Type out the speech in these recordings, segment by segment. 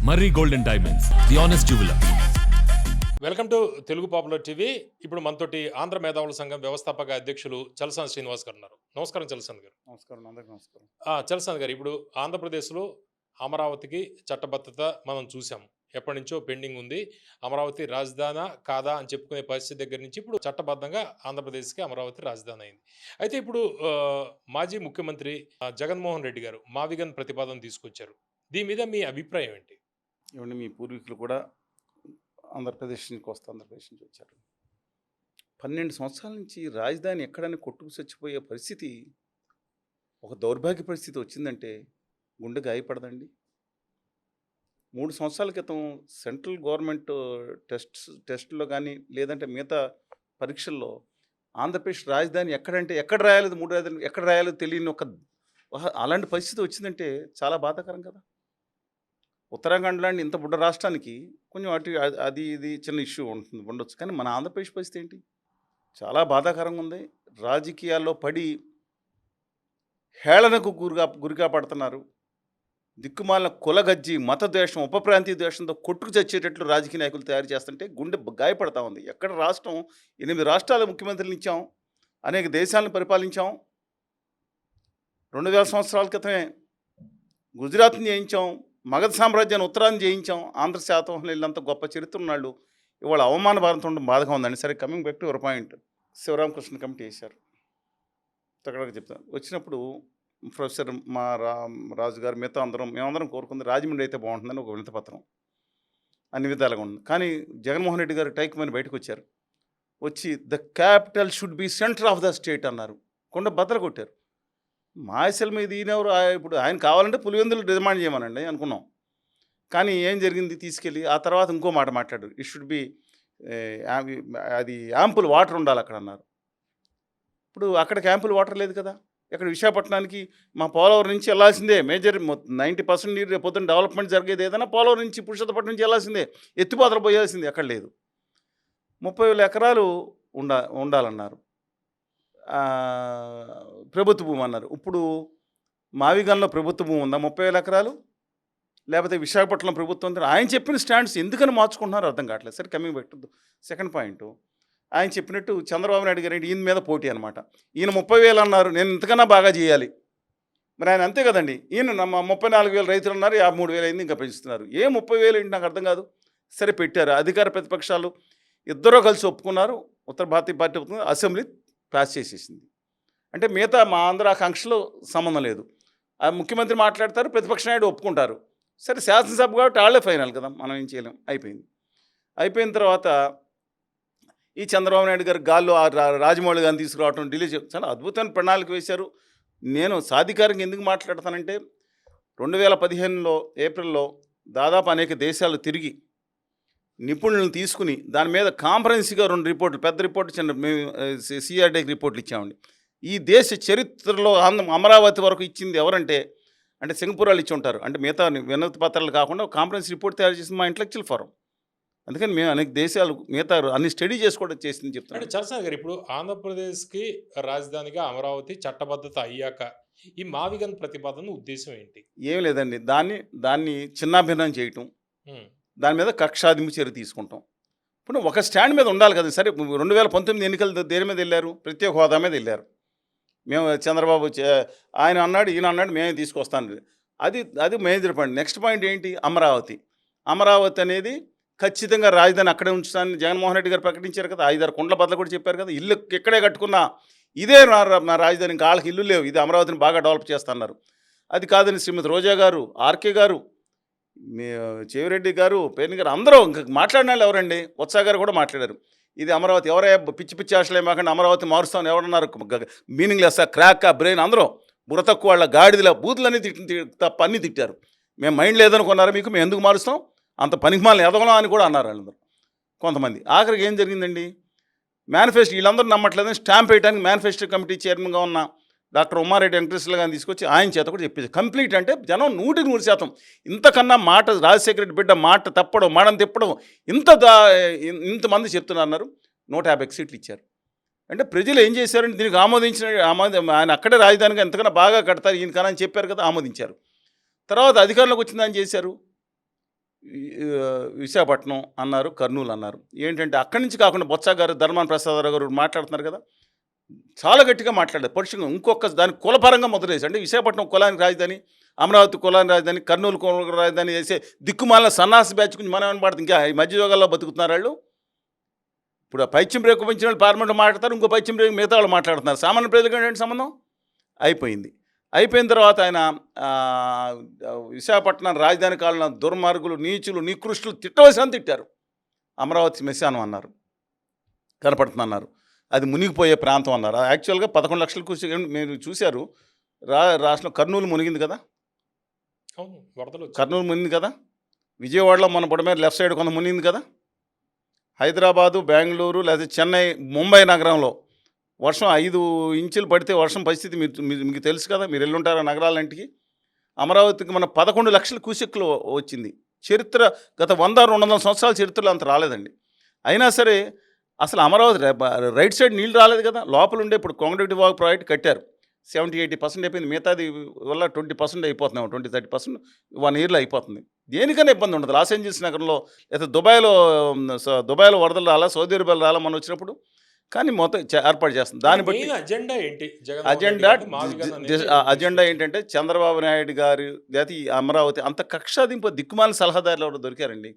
Marri gold and diamonds, the honest jeweller. Welcome to Telugu popular TV. ఇప్పుడు మనతోటి ఆంధ్ర మేధావుల సంఘం వ్యవస్థాపక అధ్యక్షులు చలసాని శ్రీనివాస్ గారు ఉన్నారు. నమస్కారం చలసాని గారు. నమస్కారం, అందరికీ నమస్కారం. చలసాని గారు, ఇప్పుడు ఆంధ్రప్రదేశ్లో అమరావతికి చట్టబద్ధత మనం చూసాం. ఎప్పటి నుంచో పెండింగ్ ఉంది. అమరావతి రాజధాని కాదా అని చెప్పుకునే పరిస్థితి దగ్గర నుంచి ఇప్పుడు చట్టబద్ధంగా ఆంధ్రప్రదేశ్కి అమరావతి రాజధాని అయింది. అయితే ఇప్పుడు మాజీ ముఖ్యమంత్రి జగన్మోహన్ రెడ్డి గారు మావిగన్ ప్రతిపాదన తీసుకొచ్చారు. దీని మీద మీ అభిప్రాయం ఏంటి? ఇవన్నీ మీ పూర్వీకులు కూడా ఆంధ్రప్రదేశ్ నుంచి వచ్చారు. 12 సంవత్సరాల నుంచి రాజధాని ఎక్కడైనా కొట్టుకు చచ్చిపోయే పరిస్థితి, ఒక దౌర్భాగ్య పరిస్థితి వచ్చిందంటే గుండె గాయపడదండి. 3 సంవత్సరాల క్రితం సెంట్రల్ గవర్నమెంట్ టెస్ట్లో కానీ లేదంటే మిగతా పరీక్షల్లో ఆంధ్రప్రదేశ్ రాజధాని ఎక్కడ రాయాలి, 3 రాజధాని ఎక్కడ రాయాలో తెలియని అలాంటి పరిస్థితి వచ్చిందంటే చాలా బాధాకరం కదా. ఉత్తరాఖండ్ లాంటి ఇంత బుడ్డ రాష్ట్రానికి కొంచెం అది ఇది చిన్న ఇష్యూ ఉండొచ్చు, కానీ మన ఆంధ్రప్రదేశ్ పరిస్థితి ఏంటి? చాలా బాధాకరంగా ఉంది. రాజకీయాల్లో పడి హేళనకు గురిగా పడుతున్నారు. దిక్కుమాలిన కులగజ్జి మత ద్వేషం, ఉప ప్రాంతీయ ద్వేషంతో కొట్టుకు చచ్చేటట్లు రాజకీయ నాయకులు తయారు చేస్తుంటే గుండె గాయపడతా ఉంది. ఎక్కడ రాష్ట్రం 8 రాష్ట్రాల ముఖ్యమంత్రులు ఇచ్చాం, అనేక దేశాలను పరిపాలించాం. 2000 సంవత్సరాల క్రితమే గుజరాత్ని జయించాం, మగధ సామ్రాజ్యాన్ని ఉత్తరాన్ని జయించాం. ఆంధ్ర శాతవాహనులు వీళ్ళంతా గొప్ప చరిత్ర ఉన్నాళ్ళు. ఇవాళ అవమాన భారంతో ఉండడం బాధగా ఉందండి. సరే, coming back to your point. Sivaramakrishna committee వేశారు. తగ్గడానికి చెప్తాను. వచ్చినప్పుడు ప్రొఫెసర్ రాజు గారు మిగతా మేమందరం కోరుకుంది రాజమండ్రి అయితే బాగుంటుందని ఒక వినతిపత్రం అన్ని విధాలుగా ఉంది. కానీ జగన్మోహన్ రెడ్డి గారు టైక్మని బయటకు వచ్చారు. వచ్చి the capital should be centre of the state అన్నారు. కొండ బద్దలు కొట్టారు. మాయసల మీద ఈయనెవరు? ఇప్పుడు ఆయన కావాలంటే పులివెందులు డిమాండ్ చేయమనండి అనుకున్నాం. కానీ ఏం జరిగింది? తీసుకెళ్ళి ఆ తర్వాత ఇంకో మాట మాట్లాడారు. ఇట్ షుడ్ బి అది యాంపుల్ వాటర్ ఉండాలి అక్కడ అన్నారు. ఇప్పుడు అక్కడికి యాంపుల్ వాటర్ లేదు కదా. ఇక్కడ విశాఖపట్నానికి మా పోలవరం నుంచి వెళ్ళాల్సిందే. మేజర్ 90% నీరు రేపు పొద్దున్న డెవలప్మెంట్ జరిగేది ఏదైనా పోలవరం నుంచి పురుషోత్తపట్నం నుంచి వెళ్ళాల్సిందే. ఎత్తిపోతలు పోయాల్సిందే. అక్కడ లేదు. 30,000 ఎకరాలు ఉండాలన్నారు. ప్రభుత్వ భూమి అన్నారు. ఇప్పుడు మావిగన్లో ప్రభుత్వ భూమి ఉందా 30,000 ఎకరాలు? లేకపోతే విశాఖపట్నం ప్రభుత్వం ఉందా? ఆయన చెప్పిన స్టాండ్స్ ఎందుకని మార్చుకుంటున్నారో అర్థం కావట్లేదు. సరే, coming back to second point. ఆయన చెప్పినట్టు చంద్రబాబు నాయుడు గారు ఈయన మీద పోటీ అనమాట. ఈయన 30,000 అన్నారు, నేను ఇంతకన్నా బాగా చేయాలి. మరి ఆయన అంతే కదండి. ఈయన 34,000 రైతులు అన్నారు, 53,000 అయింది, ఇంకా పెంచుతున్నారు. 30,000 ఏంటి నాకు అర్థం కాదు. సరే, పెట్టారు. అధికార ప్రతిపక్షాలు ఇద్దరూ కలిసి ఒప్పుకున్నారు. ఉత్తర భారతీయ పార్టీ ఒప్పుకున్నారు. అసెంబ్లీ పాస్ చేసేసింది. అంటే మిగతా మా ఆంధ్ర ఆకాంక్షలో సంబంధం లేదు. ఆ ముఖ్యమంత్రి మాట్లాడతారు, ప్రతిపక్ష నాయుడు ఒప్పుకుంటారు. సరే, శాసనసభ కాబట్టి వాళ్ళే ఫైనల్ కదా, మనం ఏం చేయలేం. అయిపోయిన తర్వాత ఈ చంద్రబాబు నాయుడు గారు గాల్లో రాజమౌళి గారిని తీసుకురావడం, ఢిల్లీ చాలా అద్భుతమైన ప్రణాళిక వేశారు. నేను సాధికారంగా ఎందుకు మాట్లాడతానంటే 2015 ఏప్రిల్లో దాదాపు అనేక దేశాలు తిరిగి నిపుణులను తీసుకుని దాని మీద కాంఫరెన్స్గా 2 రిపోర్ట్లు, పెద్ద రిపోర్టు, చిన్న సిఆర్డీకి రిపోర్ట్లు ఇచ్చామండి. ఈ దేశ చరిత్రలో అమరావతి వరకు ఇచ్చింది ఎవరంటే సింగపూర్ వాళ్ళు ఇచ్చి ఉంటారు. అంటే మిగతా వినతి పత్రాలు కాకుండా కాంఫరెన్స్ రిపోర్ట్ తయారు చేసింది మా ఇంటలెక్చువల్ ఫోరం. అందుకని మేము అనేక దేశాలు మిగతా అన్ని స్టడీ చేసుకోవడం చేసింది చెప్తాను. అంటే చలసాని గారు, ఇప్పుడు ఆంధ్రప్రదేశ్కి రాజధానిగా అమరావతి చట్టబద్ధత అయ్యాక ఈ మావిగన్ ప్రతిపాదన ఉద్దేశం ఏంటి? ఏం లేదండి, దాన్ని చిన్నాభిన్నం చేయటం, దాని మీద కక్షాదింపు చర్య తీసుకుంటాం. ఇప్పుడు ఒక స్టాండ్ మీద ఉండాలి కదా. సరే, 2019 ఎన్నికలు దేని మీద వెళ్ళారు? ప్రత్యేక హోదా మీద వెళ్ళారు. మేము చంద్రబాబు ఆయన అన్నాడు, ఈయన అన్నాడు, మేమే తీసుకొస్తాను. అది మేజర్ పాయింట్. నెక్స్ట్ పాయింట్ ఏంటి? అమరావతి అనేది ఖచ్చితంగా రాజధాని అక్కడే ఉంచుతానని జగన్మోహన్ రెడ్డి గారు ప్రకటించారు కదా. 5-6 కుండ్ల బద్దలు కూడా చెప్పారు కదా. ఇల్లు ఇక్కడే కట్టుకున్నా, ఇదే నా రాజధాని, ఇంకా వాళ్ళకి ఇల్లు లేవు, ఇది అమరావతిని బాగా డెవలప్ చేస్తున్నారు. అది కాదని శ్రీమతి రోజా గారు, ఆర్కే గారు, చెవిరెడ్డి గారు, పేర్ని గారు, అందరూ ఇంకా మాట్లాడిన వాళ్ళు ఎవరండి? ఉత్సాహ గారు కూడా మాట్లాడారు. ఇది అమరావతి ఎవరయ్యా పిచ్చి ఆశలే మాకండి, అమరావతి మారుస్తామని ఎవరన్నారు? మీనింగ్లెస్, క్రాక్, బ్రెయిన్, అందరూ బుర్ర తక్కువ వాళ్ళ గాడిదల బూతులన్నీ తప్ప అన్నీ తిట్టారు. మేము మైండ్ లేదనుకున్నారు మీకు, మేము ఎందుకు మారుస్తాం, అంత పనికిమాలని ఎదగలం అని కూడా అన్నారు వాళ్ళందరూ కొంతమంది. ఆఖరికి ఏం జరిగిందండి? మేనిఫెస్టో వీళ్ళందరూ నమ్మట్లేదని స్టాంప్ వేయడానికి మేనిఫెస్టో కమిటీ చైర్మన్గా ఉన్న డాక్టర్ ఉమారెడ్డి వెంకటేశ్వర గారిని తీసుకొచ్చి ఆయన చేత కూడా చెప్పేసి కంప్లీట్. అంటే జనం 100% ఇంతకన్నా మాట రాజశేఖర రెడ్డి బిడ్డ మాట తప్పడం, మాడం తిప్పడం ఇంతమంది చెప్తున్నారు. 150 సీట్లు ఇచ్చారు. అంటే ప్రజలు ఏం చేశారంటే దీనికి ఆయన అక్కడే రాజధానిగా ఎంతకన్నా బాగా కడతారు ఈయన కానీ అని చెప్పారు కదా, ఆమోదించారు. తర్వాత అధికారంలోకి వచ్చిందని చేశారు. విశాఖపట్నం అన్నారు, కర్నూలు అన్నారు. ఏంటంటే అక్కడి నుంచి కాకుండా బొత్స గారు, ధర్మాన ప్రసాదరావు గారు మాట్లాడుతున్నారు కదా, చాలా గట్టిగా మాట్లాడారు. పరుషంగా ఇంకొక దాని కులపరంగా మొదలేసి, అంటే విశాఖపట్నం కులానికి రాజధాని, అమరావతి కులానికి రాజధాని, కర్నూలు కులానికి రాజధాని చేసే దిక్కుమాలిన సన్నాసి బ్యాచ్ గురించి మనం ఏమని పడుతుంది. ఇంకా ఈ మధ్య యోగాల్లో బతుకుతున్నారు వాళ్ళు. ఇప్పుడు ఆ పైత్యం బ్రేక్ పెంచిన వాళ్ళు పార్లమెంట్లో మాట్లాడతారు, ఇంకో పైత్యం బ్రేక్ మిగతా వాళ్ళు మాట్లాడుతున్నారు. సామాన్య ప్రజలకు ఏంటంటే సంబంధం అయిపోయింది. అయిపోయిన తర్వాత ఆయన విశాఖపట్నం రాజధాని కాలంలో దుర్మార్గులు, నీచులు, నికృష్టులు తిట్టవలసిన తిట్టారు. అమరావతి శ్మశానం అన్నారు, కనపడుతుందన్నారు. అది మునిగిపోయే ప్రాంతం అన్నారు. యాక్చువల్గా 11 లక్షల కూర్చో మీరు చూశారు. రాష్ట్రం కర్నూలు మునిగింది కదా, అవును, వరదలు వచ్చాయి. కర్నూలు మునిగింది కదా, విజయవాడలో మన బుడమేర లెఫ్ట్ సైడ్ కొంత మునిగింది కదా, హైదరాబాదు, బెంగళూరు లేదా చెన్నై, ముంబై నగరంలో వర్షం 5 ఇంచులు పడితే వర్షం పరిస్థితి మీకు తెలుసు కదా, మీరు వెళ్ళుంటారు ఆ నగరాలంటికి. అమరావతికి మన 11 లక్షల క్యూసెక్లు వచ్చింది. చరిత్ర గత 100-200 సంవత్సరాల చరిత్రలో అంత రాలేదండి. అయినా సరే అసలు అమరావతి రైట్ సైడ్ నీళ్ళు రాలేదు కదా, లోపల ఉండే ఇప్పుడు కాంక్రీట్ వాక్ ప్రాజెక్ట్ కట్టారు. 70-80% అయిపోయింది. మిగతాది వల్ల 20% అయిపోతున్నాం, 20-30% 1 ఇయర్లో అయిపోతుంది. దేనికైనా ఇబ్బంది ఉండదు. లాస్ ఏంజల్స్ నగరంలో లేదా దుబాయ్లో వరదలు రాలా, సౌదీ అరేబియాలో రాలా మనం వచ్చినప్పుడు, కానీ మొత్తం ఏర్పాటు చేస్తుంది. దాన్ని బట్టి అజెండా ఏంటి? అజెండా ఏంటంటే చంద్రబాబు నాయుడు గారు లేదా ఈ అమరావతి అంత కక్షాదింపు దిక్కుమాలిన సలహాదారులు ఎవరు దొరికారండి.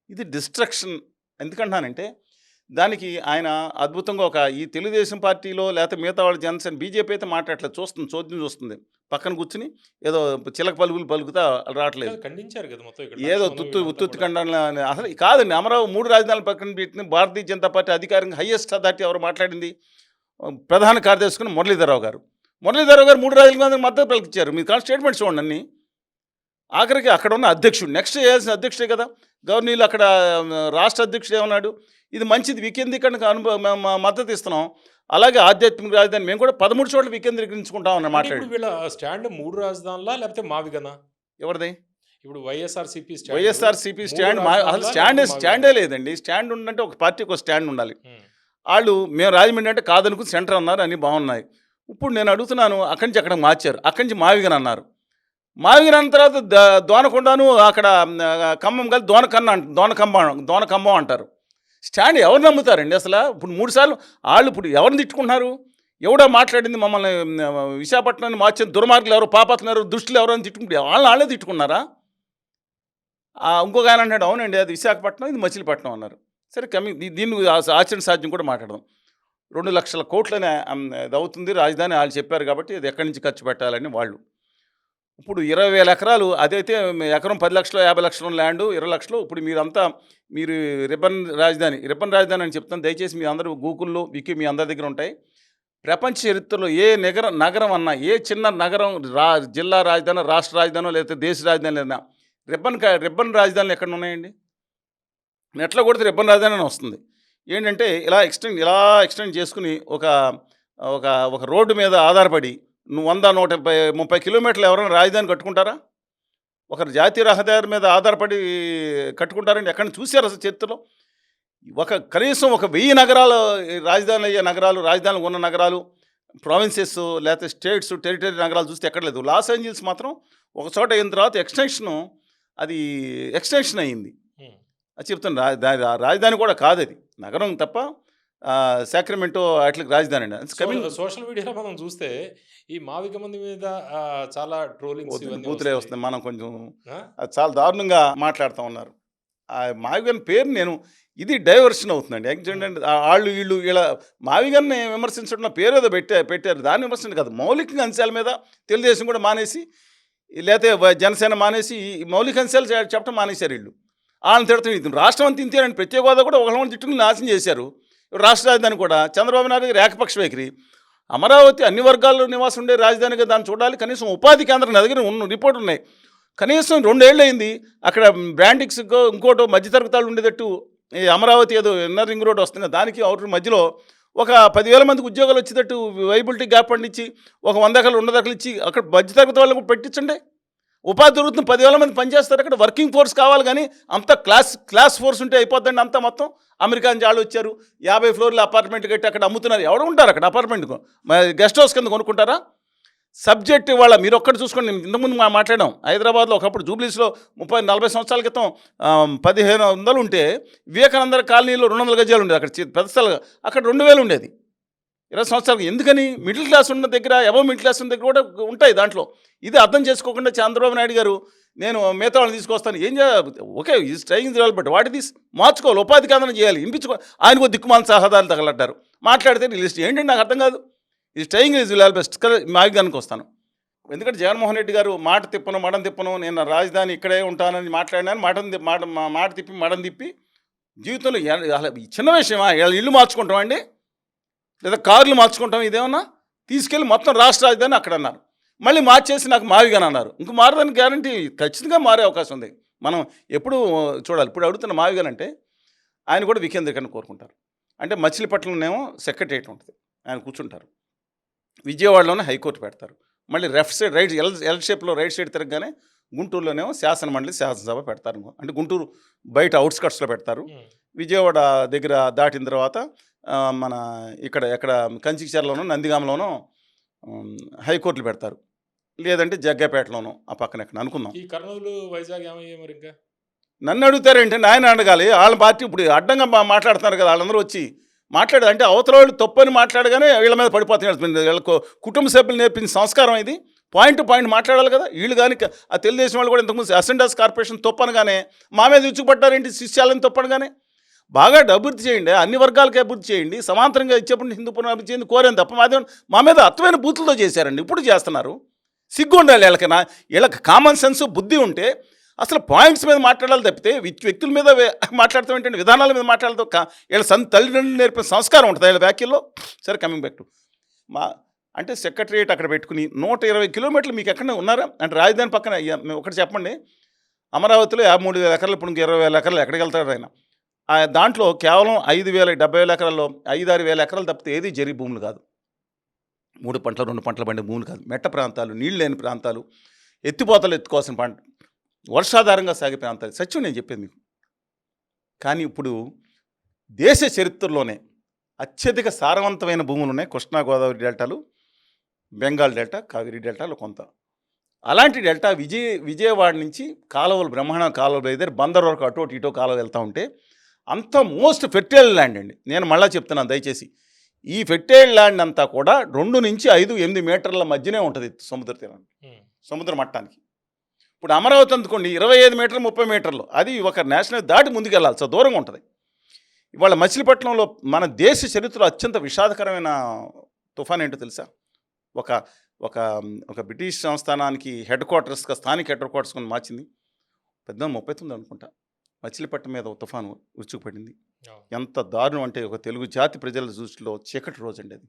ఇది డిస్ట్రక్షన్. ఎందుకంటున్నానంటే దానికి ఆయన అద్భుతంగా ఈ తెలుగుదేశం పార్టీలో లేకపోతే మిగతా వాళ్ళు జనసేన, బీజేపీ అయితే మాట్లాడలేదు, చోద్యం చూస్తుంది. పక్కన కూర్చుని ఏదో చిలక పలుకులు పలుకుతా రావట్లేదు. ఖండించారు కదా మొత్తం ఇక్కడ. ఏదో ఉత్తుత్తి ఖండన అసలు కాదండి. అమరావతి 3 రాజధానుల పక్కన పెట్టిన Bharatiya Janata party అధికారంగా highest authority ఎవరు మాట్లాడింది? ప్రధాన కార్యదర్శి మురళీధరరావు గారు. 3 రాజధానులకు మద్దతు పలికిచ్చారు. మీరు కానీ స్టేట్మెంట్ చూడండి అన్నీ. ఆఖరికి అక్కడ ఉన్న అధ్యక్షుడు, నెక్స్ట్ చేయాల్సిన అధ్యక్షుడే కదా గవర్నీలు. అక్కడ రాష్ట్ర అధ్యక్షుడు ఏమన్నాడు, ఇది మంచిది, వికేంద్రీకరణకు మద్దతు ఇస్తున్నాం, అలాగే ఆధ్యాత్మిక రాజధాని మేము కూడా 13 చోట్ల వికేంద్రీకరించుకుంటాం అన్న మాట్లాడు. వీళ్ళ స్టాండ్ 3 రాజధానులా లేకపోతే మావిగనా? ఎవరిది? ఇప్పుడు వైఎస్ఆర్సీపీ స్టాండ్ అసలు స్టాండే లేదండి. స్టాండ్ ఉందంటే ఒక పార్టీకి ఒక స్టాండ్ ఉండాలి. వాళ్ళు మేము రాజమండ్రి అంటే కాదనుకుని సెంటర్ అన్నారు, అన్నీ బాగున్నాయి. ఇప్పుడు నేను అడుగుతున్నాను, అక్కడి నుంచి అక్కడ మార్చారు, అక్కడి నుంచి మావిగన్ అన్నారు. మావిగన్ అన్న తర్వాత దోనకొండను అక్కడ ఖమ్మం కలిసి దోనకంబం అంటారు. స్టాండ్ ఎవరు నమ్ముతారండి అసలు? ఇప్పుడు 3 సార్లు వాళ్ళు ఇప్పుడు ఎవరిని తిట్టుకుంటున్నారు? ఎవడో మాట్లాడింది మమ్మల్ని విశాఖపట్నాన్ని మార్చిన దుర్మార్గులు ఎవరు, పాపాత్తులు ఎవరు, దుష్టులు ఎవరు అని తిట్టుకుంటే వాళ్ళే తిట్టుకున్నారా? ఇంకొక ఆయన అన్నాడు, అవునండి అది విశాఖపట్నం, ఇది మచిలీపట్నం అన్నారు. సరే దీన్ని ఆచరణ సాధ్యం కూడా మాట్లాడదాం. 2 లక్షల కోట్లనే ఇది అవుతుంది రాజధాని వాళ్ళు చెప్పారు కాబట్టి ఇది ఎక్కడి నుంచి ఖర్చు పెట్టాలని వాళ్ళు. ఇప్పుడు 20,000 ఎకరాలు, అదైతే ఎకరం 10 లక్షలు 50 లక్షల ల్యాండ్ 20 లక్షలు. ఇప్పుడు మీరు రిబ్బన్ రాజధాని అని చెప్తాను. దయచేసి మీ అందరూ గూగుల్లో వికీ మీ అందరి దగ్గర ఉంటాయి. ప్రపంచ చరిత్రలో ఏ నగరం అన్నా, ఏ చిన్న నగరం జిల్లా రాజధాని, రాష్ట్ర రాజధాని లేకపోతే దేశ రాజధాని లేదా రిబ్బన్ రాజధానులు ఎక్కడ ఉన్నాయండి? నెట్లో కొడితే రిబ్బన్ రాజధాని అని వస్తుంది. ఏంటంటే ఇలా ఎక్స్టెండ్ చేసుకుని ఒక రోడ్డు మీద ఆధారపడి 100-130 కిలోమీటర్లు ఎవరైనా రాజధాని కట్టుకుంటారా? ఒకరు జాతీయ రహదారి మీద ఆధారపడి కట్టుకుంటారండి? ఎక్కడ చూశారు అసలు చరిత్రలో? కనీసం 1000 నగరాలు రాజధానులు అయ్యే నగరాలు, రాజధానులు ఉన్న నగరాలు, ప్రావిన్సెస్ లేకపోతే స్టేట్స్, టెరిటరీ నగరాలు చూస్తే ఎక్కడ లేదు. లాస్ ఏంజల్స్ మాత్రం ఒక చోట అయిన తర్వాత ఎక్స్టెన్షన్ అయ్యింది. అది చెప్తాను. రాజధాని కూడా కాదు, అది నగరం తప్ప. సాక్రమెంటో వాటికి రాజధాని అండి. సోషల్ మీడియాలో మనం చూస్తే ఈ మావిక మంది మీద చాలా ట్రోలింగ్స్ బూతులే వస్తున్నాయి. మనం కొంచెం చాలా దారుణంగా మాట్లాడుతూ ఉన్నారు. ఆ మావిగన్ పేరు ఇది డైవర్షన్ అవుతుందండి. యాక్చువల్లీ వీళ్ళు ఇలా మావిగన్ని విమర్శించడం పేరు ఏదో పెట్టారు, దాన్ని విమర్శించడం కాదు. మౌలిక అంశాల మీద తెలుగుదేశం కూడా మానేసి, లేకపోతే జనసేన మానేసి ఈ మౌలిక అంశాలు చెప్పడం మానేశారు వీళ్ళు. వాళ్ళని తిడుతుంది. రాష్ట్రం అంతా ఇంతేనండి. ప్రత్యేక హోదా కూడా ఒకళ్ళని తిట్టుకుని నాశనం చేశారు. రాష్ట్ర రాజధాని కూడా చంద్రబాబు నాయుడు ఏకపక్ష వైఖరి. అమరావతి అన్ని వర్గాల్లో నివాసం ఉండే రాజధానిగా దాన్ని చూడాలి. కనీసం ఉపాధి కేంద్రం నా దగ్గర రిపోర్ట్ ఉన్నాయి. కనీసం 2 ఏళ్ళు అయింది. అక్కడ బ్రాండిక్స్ ఇంకోటి మధ్యతరగతాలు ఉండేటట్టు ఈ అమరావతి ఏదో ఇన్నర్ రింగ్ రోడ్ వస్తుంది, దానికి అవుటర్ మధ్యలో ఒక 10,000 మందికి ఉద్యోగాలు వచ్చేటట్టు వైబిలిటీ గ్యాప్ పండించి 100 ఎకరాలు 100 ఎకరాలు ఇచ్చి అక్కడ మధ్యతరగతి వాళ్ళకు పెట్టించండి. ఉపాధి దొరుకుతుంది. 10,000 మంది పనిచేస్తారు. అక్కడ వర్కింగ్ ఫోర్స్ కావాలి, కానీ అంత క్లాస్ ఫోర్స్ ఉంటే అయిపోద్దండి. అంతా మొత్తం అమెరికా నుంచి వాళ్ళు వచ్చారు. 50 ఫ్లోర్ల అపార్ట్మెంట్ కట్టి అక్కడ అమ్ముతున్నారు. ఎవరు ఉంటారు అక్కడ అపార్ట్మెంట్కు? గెస్ట్ హౌస్ కింద కొనుక్కుంటారా? సబ్జెక్ట్ ఇవాళ మీరు ఒక్కటి చూసుకోండి. ఇంతకుముందు మాట్లాడాం హైదరాబాద్లో ఒకప్పుడు జూబ్లీస్లో 30-40 సంవత్సరాల క్రితం 1500 ఉంటే వివేకానంద కాలనీలో 200 గజాలు ఉండేది. అక్కడ పెద్ద స్థలం, అక్కడ 2000 ఉండేది 20 సంవత్సరాలకు. ఎందుకని? మిడిల్ క్లాస్ ఉన్న దగ్గర, అబవ్ మిడిల్ క్లాస్ ఉన్న దగ్గర కూడా ఉంటాయి దాంట్లో. ఇది అర్థం చేసుకోకుండా చంద్రబాబు నాయుడు గారు నేను మిగతా వాళ్ళని తీసుకొస్తాను, ఏం చేయాలి, okay is trying but what is మార్చుకోవాలి, ఉపాధి కథనం చేయాలి, వినిపించుకో. ఆయనకు దిక్కుమాల సహదాలు తగలట్టారు, మాట్లాడితే లిస్ట్ ఏంటంటే నాకు అర్థం కాదు. Is trying is will best మాగిదానికి వస్తాను. ఎందుకంటే జగన్మోహన్ రెడ్డి గారు మాట తిప్పను మడం తిప్పను, నేను రాజధాని ఇక్కడే ఉంటానని మాట్లాడినాను. మాట తిప్పి మడం తిప్పి జీవితంలో చిన్న విషయమా? ఇల్లు మార్చుకుంటాం అండి, లేదా కార్లు మార్చుకుంటాం, ఇదేమన్నా తీసుకెళ్ళి మొత్తం రాష్ట్ర రాజధాని అక్కడ అన్నారు. మళ్ళీ మార్చేసి నాకు మావిగాని అన్నారు. ఇంక మారదని గ్యారంటీ ఖచ్చితంగా మారే అవకాశం ఉంది. మనం ఎప్పుడు చూడాలి. ఇప్పుడు అడుగుతున్న మావిగాని అంటే ఆయన కూడా వికేంద్రీకరణ కోరుకుంటారు. అంటే మచిలీపట్నంలోనేమో సెక్రటరియట్ ఉంటుంది, ఆయన కూర్చుంటారు. విజయవాడలోనే హైకోర్టు పెడతారు. మళ్ళీ లెఫ్ట్ సైడ్ రైట్ ఎల్ షేప్లో రైట్ సైడ్ తిరగగానే గుంటూరులోనేమో శాసనమండలి శాసనసభ పెడతారు. అంటే గుంటూరు బయట అవుట్స్కట్స్లో పెడతారు. విజయవాడ దగ్గర దాటిన తర్వాత మన ఎక్కడ కంచికచర్లోనో నందిగామలోనో హైకోర్టులు పెడతారు, లేదంటే జగ్గపేటలోనో ఆ పక్కన ఎక్కడ అనుకుందాం. ఈ కర్నూలు వైజాగ్ ఏమయ్యే మరి ఇంకా నన్ను అడుగుతారేంటంటే ఆయన అడగాలి. వాళ్ళ పార్టీ ఇప్పుడు అడ్డంగా మాట్లాడుతున్నారు కదా, వాళ్ళందరూ వచ్చి మాట్లాడేది అంటే అవతల వాళ్ళు తప్పని మాట్లాడగానే వీళ్ళ మీద పడిపోతున్నారు. వీళ్ళకు కుటుంబ సభ్యులు నేర్పించిన సంస్కారం ఇది. పాయింట్ మాట్లాడాలి కదా. వీళ్ళు కానీ ఆ తెలుగుదేశం వాళ్ళు కూడా ఇంతకుముందు అసెండాస్ కార్పొరేషన్ తప్పనగానే మా మీద విచ్చుపడ్డారేంటి, శిష్యాలని తప్పనగానే. బాగా అభివృద్ధి చేయండి, అన్ని వర్గాలకి అభివృద్ధి చేయండి, సమాంతరంగా ఇచ్చేప్పుడు హిందూ పునరాభివృద్ధి చేయండి కోరేం తప్ప మా మీద అర్థమైన బూతులతో చేశారండి. ఇప్పుడు చేస్తున్నారు. సిగ్గు ఉండాలి వీళ్ళకి కామన్ సెన్స్ బుద్ధి ఉంటే అసలు పాయింట్స్ మీద మాట్లాడాలి తప్పితే వ్యక్తుల మీద మాట్లాడతాం ఏంటంటే, విధానాల మీద మాట్లాడతాం. వీళ్ళ తల్లిదండ్రులు నేర్పిన సంస్కారం ఉంటుంది వీళ్ళ వ్యాఖ్యల్లో. సరే, కమింగ్ బ్యాక్ టు అంటే సెక్రటరియట్ అక్కడ పెట్టుకుని 120 కిలోమీటర్లు మీకు ఎక్కడ ఉన్నారా అంటే రాజధాని పక్కన. ఒకటి చెప్పండి, అమరావతిలో 53,000 ఎకరాలు, ఇప్పుడు 20,000 ఎకరాలు ఎక్కడికి వెళ్తారు ఆయన? దాంట్లో కేవలం 5,000-70,000 ఎకరాల్లో 5-6 ఎకరాలు తప్పితే ఏది జరి భూములు కాదు. 3 పంటలు 2 పంటలు పండే భూములు కాదు. మెట్ట ప్రాంతాలు, నీళ్ళు లేని ప్రాంతాలు, ఎత్తిపోతలు ఎత్తుకోవాల్సిన పంట, వర్షాధారంగా సాగే ప్రాంతాలు. సత్యం నేను చెప్పేది మీకు. కానీ ఇప్పుడు దేశ చరిత్రలోనే అత్యధిక సారవంతమైన భూములు ఉన్నాయి కృష్ణా గోదావరి డెల్టాలు, బెంగాల్ డెల్టా, కావేరీ డెల్టాలు కొంత. అలాంటి డెల్టా విజయవాడ నుంచి కాలువలు, బ్రహ్మాండ కాలువలు అయితే బందర్ వరకు అటు ఇటో కాలువలు వెళ్తూ ఉంటే అంత మోస్ట్ ఫెర్టైల్ ల్యాండ్ అండి. నేను మళ్ళీ చెప్తున్నాను దయచేసి, ఈ ఫెర్టైల్ ల్యాండ్ అంతా కూడా 2 నుంచి 5-8 మీటర్ల మధ్యనే ఉంటుంది సముద్ర తీరానికి, సముద్ర మట్టానికి. ఇప్పుడు అమరావతి అందుకోండి 25 మీటర్లు 30 మీటర్లు, అది ఒక నేషనల్ దాటి ముందుకెళ్ళాలి, సో దూరంగా ఉంటుంది. ఇవాళ మచిలీపట్నంలో మన దేశ చరిత్రలో అత్యంత విషాదకరమైన తుఫాన్ ఏంటో తెలుసా? ఒక బ్రిటిష్ సంస్థానానికి హెడ్ క్వార్టర్స్గా మార్చింది. 1939 అనుకుంటా మచిలీపట్నం మీద ఒక తుఫాను ఉచ్చుకుపడింది. ఎంత దారుణం అంటే ఒక తెలుగు జాతి ప్రజల దృష్టిలో చీకటి రోజు అండి అది.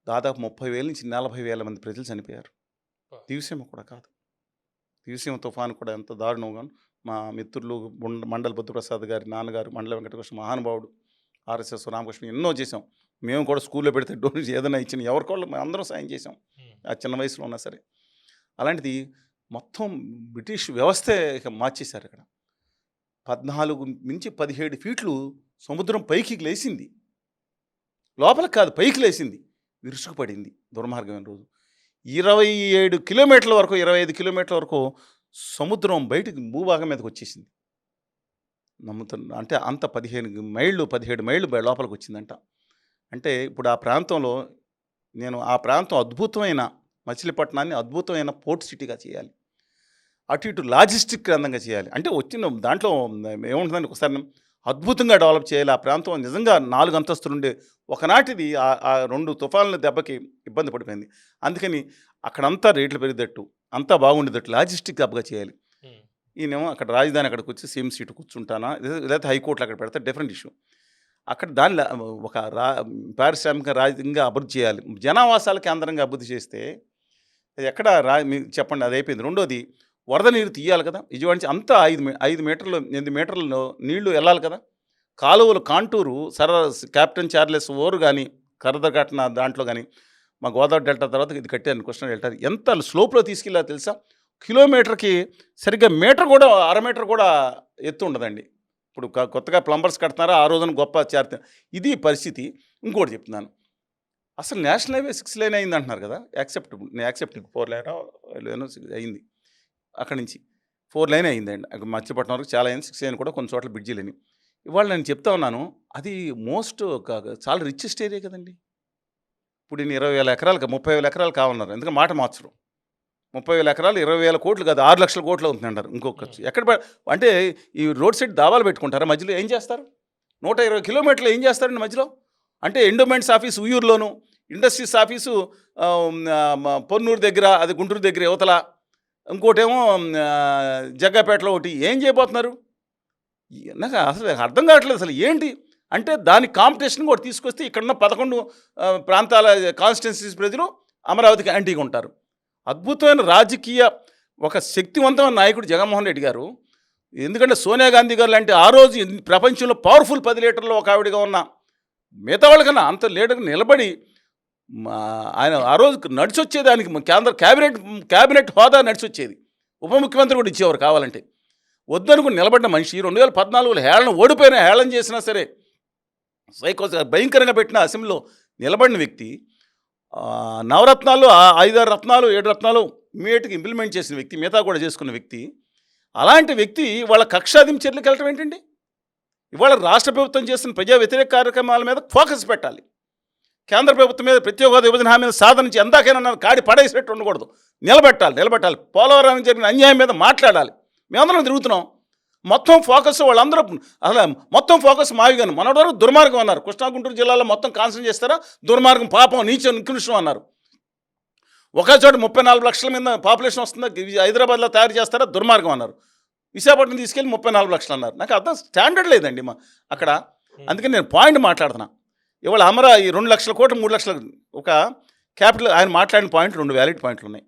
దాదాపు 30,000 నుంచి 40,000 మంది ప్రజలు చనిపోయారు. దివిసీమ కూడా కాదు, దివిసీమ తుఫాను కూడా ఎంత దారుణంగా. మా మిత్రులు మండల బుద్ధప్రసాద్ గారి నాన్నగారు మండల వెంకటకృష్ణ మహానుభావుడు, ఆర్ఎస్ఎస్ రామకృష్ణ ఎన్నో చేసాం. మేము కూడా స్కూల్లో పెడితే డొనేషన్ ఏదైనా ఇచ్చిన ఎవరికోళ్ళు మేము అందరం సాయం చేసాం, ఆ చిన్న వయసులో ఉన్నా సరే. అలాంటిది మొత్తం బ్రిటిష్ వ్యవస్థే మార్చేశారు. ఇక్కడ 14 నుంచి 17 ఫీట్లు సముద్రం పైకి లేచింది, లోపలికి కాదు పైకి లేచింది, విరుసుకుపడింది దుర్మార్గమైన రోజు. 27 కిలోమీటర్ల వరకు 25 కిలోమీటర్ల వరకు సముద్రం బయటికి భూభాగం మీదకి వచ్చేసింది. నమ్ముతున్నా అంటే అంత 17 మైళ్ళు లోపలికి వచ్చిందంట. అంటే ఇప్పుడు ఆ ప్రాంతంలో ఆ ప్రాంతం అద్భుతమైన మచిలీపట్నాన్ని అద్భుతమైన పోర్ట్ సిటీగా చేయాలి, అటు ఇటు లాజిస్టిక్ అందంగా చేయాలి. అంటే వచ్చిన దాంట్లో ఏముంటుందని ఒకసారి అద్భుతంగా డెవలప్ చేయాలి. ఆ ప్రాంతం నిజంగా 4 అంతస్తులు ఉండే ఒకనాటిది ఆ 2 తుఫాన్ల దెబ్బకి ఇబ్బంది పడిపోయింది. అందుకని అక్కడంతా రేట్లు పెరిగేటట్టు, అంతా బాగుండేటట్టు లాజిస్టిక్ హబ్గా చేయాలి. ఈయనేమో అక్కడ రాజధాని అక్కడికి వచ్చి సేమ్ సీటు కూర్చుంటానా, లేదా హైకోర్టులో అక్కడ పెడితే డిఫరెంట్ ఇష్యూ. అక్కడ దానిలో ఒక పారిశ్రామిక రాజకీయంగా అభివృద్ధి చేయాలి, జనావాసాల కేంద్రంగా అభివృద్ధి చేస్తే ఎక్కడ మీకు చెప్పండి, అది అయిపోయింది. రెండోది వరద నీరు తీయాలి కదా. విజయవాడ నుంచి అంతా 5 మీటర్లు 8 మీటర్లలో నీళ్లు వెళ్ళాలి కదా. కాలువలు కాంటూరు క్యాప్టెన్ చార్లెస్ ఓరు కానీ కరదకట్న దాంట్లో కానీ మా గోదావరి డెల్టా తర్వాత ఇది కట్టాను కృష్ణా డెల్టా. ఎంత స్లోప్లో తీసుకెళ్ళా తెలుసా? కిలోమీటర్కి సరిగ్గా మీటర్ కూడా 1/2 మీటర్ కూడా ఎత్తు ఉండదండి. ఇప్పుడు కొత్తగా ప్లంబర్స్ కడుతున్నారా, ఆ రోజున గొప్ప ఇది పరిస్థితి. ఇంకోటి చెప్తున్నాను, అసలు నేషనల్ హైవే 6 లేన్ అయింది అంటున్నారు కదా, యాక్సెప్టబుల్, నేను యాక్సెప్ట్ 4 లేనో లేనో అయింది. అక్కడి నుంచి 4 లైన్ అయిందండి. మచిలీపట్నం వరకు చాలా అయింది. 6 లైన్ కూడా కొన్ని చోట్ల బ్రిడ్జి లేని. ఇవాళ నేను చెప్తా ఉన్నాను, అది మోస్ట్ చాలా రిచెస్ట్ ఏరియా కదండి. ఇప్పుడు ఈయన 20,000 ఎకరాలు 30,000 ఎకరాలు కావాలన్నారు. ఎందుకంటే మాట మార్చరు. 30,000 ఎకరాలు 20,000 కోట్లు కాదు, 6 లక్షల కోట్లు అవుతుంది అంటారు ఇంకొక ఖర్చు. అంటే ఈ రోడ్ సైడ్ దావాలు పెట్టుకుంటారా, మధ్యలో ఏం చేస్తారు? 120 కిలోమీటర్లు ఏం చేస్తారండి మధ్యలో? అంటే ఎండోమెంట్స్ ఆఫీసు ఉయ్యూరులోను, ఇండస్ట్రీస్ ఆఫీసు పొన్నూరు దగ్గర, అది గుంటూరు దగ్గర యువతల, ఇంకోటేమో జగ్గాపేటలో ఒకటి. ఏం చేయబోతున్నారు? నాకు అసలు అర్థం కావట్లేదు అసలు ఏంటి అంటే. దాని కాంపిటీషన్ కూడా తీసుకొస్తే ఇక్కడున్న 11 ప్రాంతాల కాన్స్టిట్యున్సీస్ ప్రజలు అమరావతికి యాంటీగా ఉంటారు. అద్భుతమైన రాజకీయ ఒక శక్తివంతమైన నాయకుడు జగన్మోహన్ రెడ్డి గారు. ఎందుకంటే సోనియా గాంధీ గారు లాంటి ఆ రోజు ప్రపంచంలో పవర్ఫుల్ 10 లీటర్లో ఒక ఆవిడగా ఉన్న మిగతా వాళ్ళకన్నా అంత లీడర్గా నిలబడి ఆయన ఆ రోజు నడిచొచ్చేదానికి కేంద్ర క్యాబినెట్ హోదా నడిచొచ్చేది. ఉప ముఖ్యమంత్రి కూడా ఇచ్చేవారు కావాలంటే. వద్దనుకుని నిలబడిన మనిషి 2014లో హేళన చేసినా సరే భయంకరంగా పెట్టిన అసెంబ్లీలో నిలబడిన వ్యక్తి, నవరత్నాలు 5-6 రత్నాలు 7 రత్నాలు ఇమీడియట్గా ఇంప్లిమెంట్ చేసిన వ్యక్తి, మిగతా కూడా చేసుకున్న వ్యక్తి. అలాంటి వ్యక్తి వాళ్ళ కక్షాదింపు చర్యలకు వెళ్ళటం ఏంటండి? ఇవాళ రాష్ట్ర ప్రభుత్వం చేస్తున్న ప్రజా వ్యతిరేక కార్యక్రమాల మీద ఫోకస్ పెట్టాలి. కేంద్ర ప్రభుత్వం మీద ప్రత్యేక హోదా విభజన హామీని సాధించి ఎందాకైనా కాడి పడేసినట్టు ఉండకూడదు. నిలబెట్టాలి. పోలవరానికి జరిగిన అన్యాయం మీద మాట్లాడాలి. మేమందరం తిరుగుతున్నాం. మొత్తం ఫోకస్ వాళ్ళందరూ అసలు మొత్తం ఫోకస్ మావిగాను. మనటి వరకు దుర్మార్గం అన్నారు. కృష్ణా గుంటూరు జిల్లాలో మొత్తం కాన్సన్ట్రేట్ చేస్తారా? దుర్మార్గం, పాపం, నీచం, నికృష్టం అన్నారు. ఒకే చోట 34 లక్షల మీద పాపులేషన్ వస్తుందా, హైదరాబాద్లో తయారు చేస్తారా? దుర్మార్గం అన్నారు. విశాఖపట్నం తీసుకెళ్ళి 34 లక్షలు అన్నారు. నాకు అర్థం స్టాండర్డ్ లేదండి అక్కడ. అందుకని నేను పాయింట్ మాట్లాడుతున్నా. ఇవాళ ఈ 2 లక్షల కోట్లు 3 లక్షల ఒక క్యాపిటల్ ఆయన మాట్లాడిన పాయింట్లు 2 వ్యాలిడ్ పాయింట్లు ఉన్నాయి.